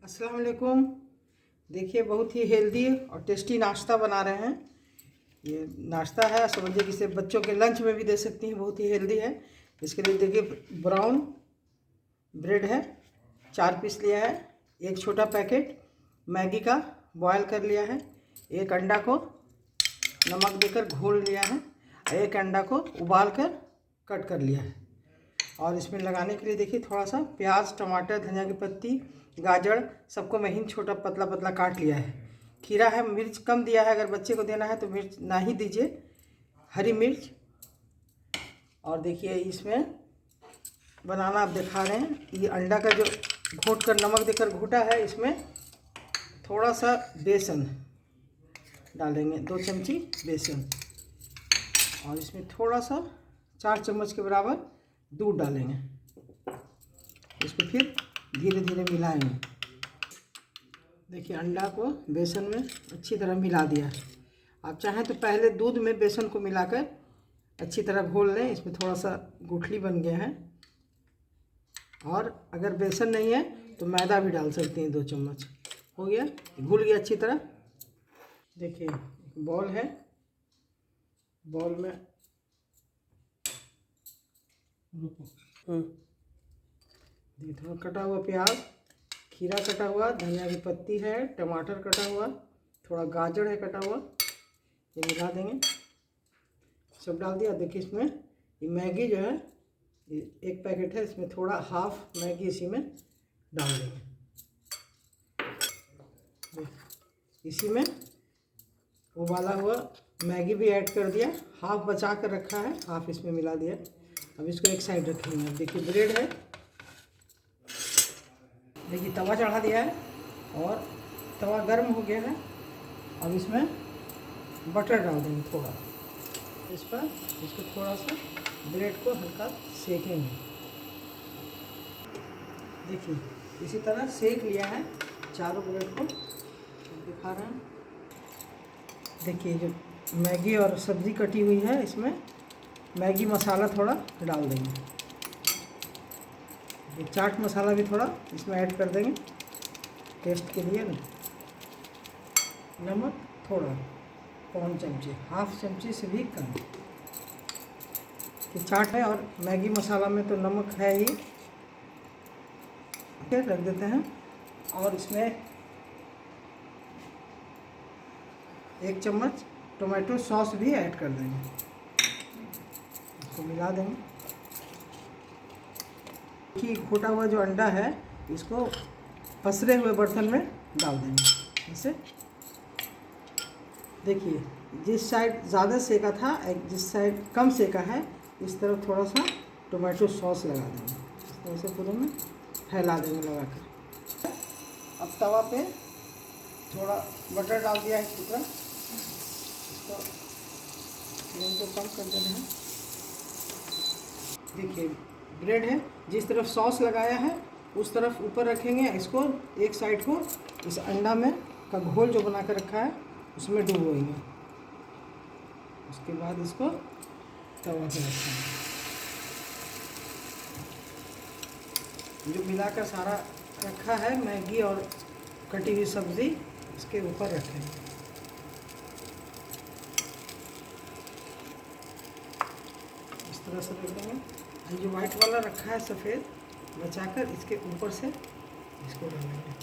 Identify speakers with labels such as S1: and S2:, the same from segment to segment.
S1: अस्सलाम वालेकुम। देखिए बहुत ही हेल्दी और टेस्टी नाश्ता बना रहे हैं। ये नाश्ता है, समझिए कि इसे बच्चों के लंच में भी दे सकती हैं, बहुत ही हेल्दी है। इसके लिए देखिए ब्राउन ब्रेड है, 4 पीस लिया है। एक छोटा पैकेट मैगी का बॉयल कर लिया है। एक अंडा को नमक देकर घोल लिया है। एक अंडा को उबाल कर कट कर लिया है। और इसमें लगाने के लिए देखिए थोड़ा सा प्याज, टमाटर, धनिया की पत्ती, गाजर सबको महीन छोटा पतला पतला काट लिया है। खीरा है, मिर्च कम दिया है, अगर बच्चे को देना है तो मिर्च ना ही दीजिए, हरी मिर्च। और देखिए इसमें बनाना आप दिखा रहे हैं। ये अंडा का जो घोट कर नमक देकर घोटा है, इसमें थोड़ा सा बेसन डालेंगे, 2 चमची बेसन। और इसमें थोड़ा सा 4 चम्मच के बराबर दूध डालेंगे। इसको फिर धीरे धीरे मिलाएंगे। देखिए अंडा को बेसन में अच्छी तरह मिला दिया। आप चाहें तो पहले दूध में बेसन को मिलाकर अच्छी तरह घोल लें। इसमें थोड़ा सा गुठली बन गया है। और अगर बेसन नहीं है तो मैदा भी डाल सकते हैं, 2 चम्मच। हो गया, घुल गया अच्छी तरह। देखिए बॉल है, बॉल में थोड़ा कटा हुआ प्याज, खीरा कटा हुआ, धनिया की पत्ती है, टमाटर कटा हुआ, थोड़ा गाजर है कटा हुआ, ये मिला देंगे। सब डाल दिया। देखिए इसमें ये मैगी जो है, ये 1 पैकेट है, इसमें थोड़ा हाफ मैगी इसी में डाल देंगे। इसी में उबाला हुआ मैगी भी ऐड कर दिया, हाफ बचा कर रखा है, हाफ इसमें मिला दिया। अब इसको एक साइड रखेंगे। अब देखिए ब्रेड है, देखिए तवा चढ़ा दिया है और तवा गर्म हो गया है। अब इसमें बटर डाल देंगे थोड़ा इस पर। इसको थोड़ा सा ब्रेड को हल्का सेकेंगे। देखिए इसी तरह सेक लिया है चारों ब्रेड को, दिखा रहे हैं। देखिए जो मैगी और सब्ज़ी कटी हुई है, इसमें मैगी मसाला थोड़ा डाल देंगे। ये चाट मसाला भी थोड़ा इसमें ऐड कर देंगे टेस्ट के लिए। नमक थोड़ा, पौन चमची, हाफ चमची से भी कम। ये चाट है और मैगी मसाला में तो नमक है ही। फिर रख देते हैं। और इसमें 1 चम्मच टोमेटो सॉस भी ऐड कर देंगे। इसको मिला देंगे। कि घोटा हुआ जो अंडा है, इसको पसरे हुए बर्तन में डाल देंगे ऐसे। देखिए जिस साइड ज़्यादा सेका था, जिस साइड कम सेका है, इस तरफ थोड़ा सा टोमेटो सॉस लगा देंगे। इस तरह से पूरे में फैला देंगे लगा कर। अब तवा पे थोड़ा बटर डाल दिया है इस तरह। इसको फ्लेम को कम कर देना है। देखिए ब्रेड है, जिस तरफ सॉस लगाया है उस तरफ ऊपर रखेंगे। इसको एक साइड को इस अंडा में का घोल जो बना कर रखा है उसमें डुबोएंगे। उसके बाद इसको तवा पे रखेंगे। जो मिलाकर सारा रखा है मैगी और कटी हुई सब्ज़ी, इसके ऊपर रखेंगे। इस तरह से रख देंगे। जो वाइट वाला रखा है सफ़ेद बचाकर, इसके ऊपर से इसको डालेंगे।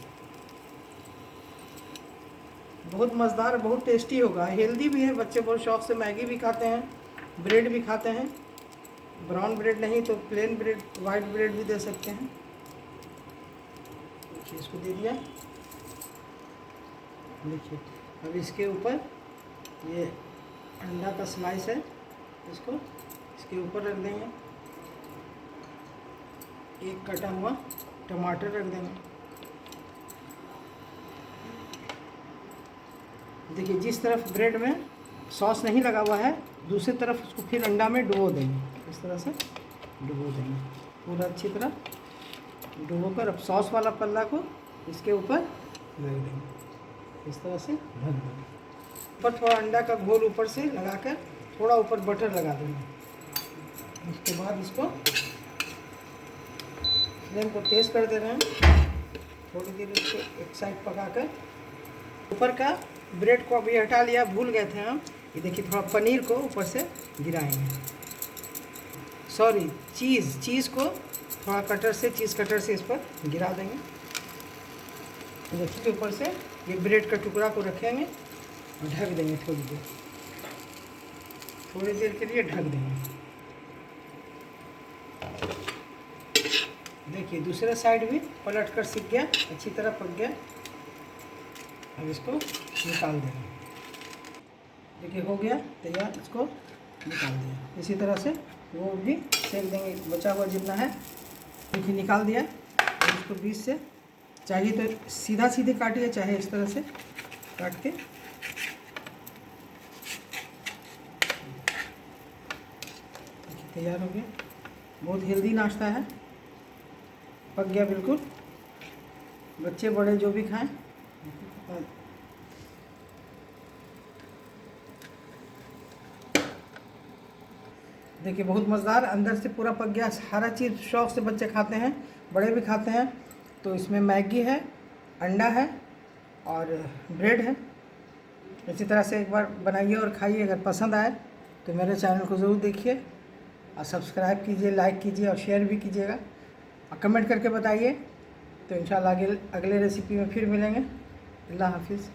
S1: बहुत मज़ेदार, बहुत टेस्टी होगा, हेल्दी भी है। बच्चे बहुत शौक से मैगी भी खाते हैं, ब्रेड भी खाते हैं। ब्राउन ब्रेड नहीं तो प्लेन ब्रेड, वाइट ब्रेड भी दे सकते हैं। देखिए इसको दे दिया। देखिए अब इसके ऊपर ये अंडा का स्लाइस है, इसको इसके ऊपर रख देंगे। एक कटा हुआ टमाटर रख देंगे। देखिए जिस तरफ ब्रेड में सॉस नहीं लगा हुआ है, दूसरी तरफ उसको फिर अंडा में डुबो देंगे। इस तरह से डुबो देंगे पूरा अच्छी तरह डुबो कर। अब सॉस वाला पल्ला को इसके ऊपर रख देंगे। इस तरह से ढक देंगे। ऊपर थोड़ा अंडा का घोल ऊपर से लगाकर थोड़ा ऊपर बटर लगा देंगे। उसके बाद इसको फ्लेम को तेज़ कर दे रहे हैं। थोड़ी देर इसको एक साइड पकाकर ऊपर का ब्रेड को अभी हटा लिया, भूल गए थे हम। ये देखिए थोड़ा पनीर को ऊपर से गिराएंगे, सॉरी चीज़ को थोड़ा चीज़ कटर से इस पर गिरा देंगे। देखिए ऊपर से ये ब्रेड का टुकड़ा को रखेंगे और ढक देंगे थोड़ी देर के लिए ढक देंगे। देखिए दूसरा साइड भी पलट कर सीख गया, अच्छी तरह पक गया। अब इसको निकाल देंगे। देखिए हो गया तैयार, इसको निकाल दिया। इसी तरह से वो भी सेक देंगे, बचा हुआ जितना है। देखिए निकाल दिया। और इसको बीच से चाहिए तो सीधा सीधे काटिए, चाहे इस तरह से काट के। तैयार हो गया। बहुत हेल्दी नाश्ता है, पक गया बिल्कुल। बच्चे बड़े जो भी खाएं। देखिए बहुत मज़ेदार, अंदर से पूरा पक गया। सारा चीज़ शौक़ से बच्चे खाते हैं, बड़े भी खाते हैं। तो इसमें मैगी है, अंडा है और ब्रेड है। इसी तरह से एक बार बनाइए और खाइए। अगर पसंद आए तो मेरे चैनल को ज़रूर देखिए और सब्सक्राइब कीजिए, लाइक कीजिए और शेयर भी कीजिएगा और कमेंट करके बताइए। तो इंशाल्लाह अगले रेसिपी में फिर मिलेंगे। अल्लाह हाफिज़।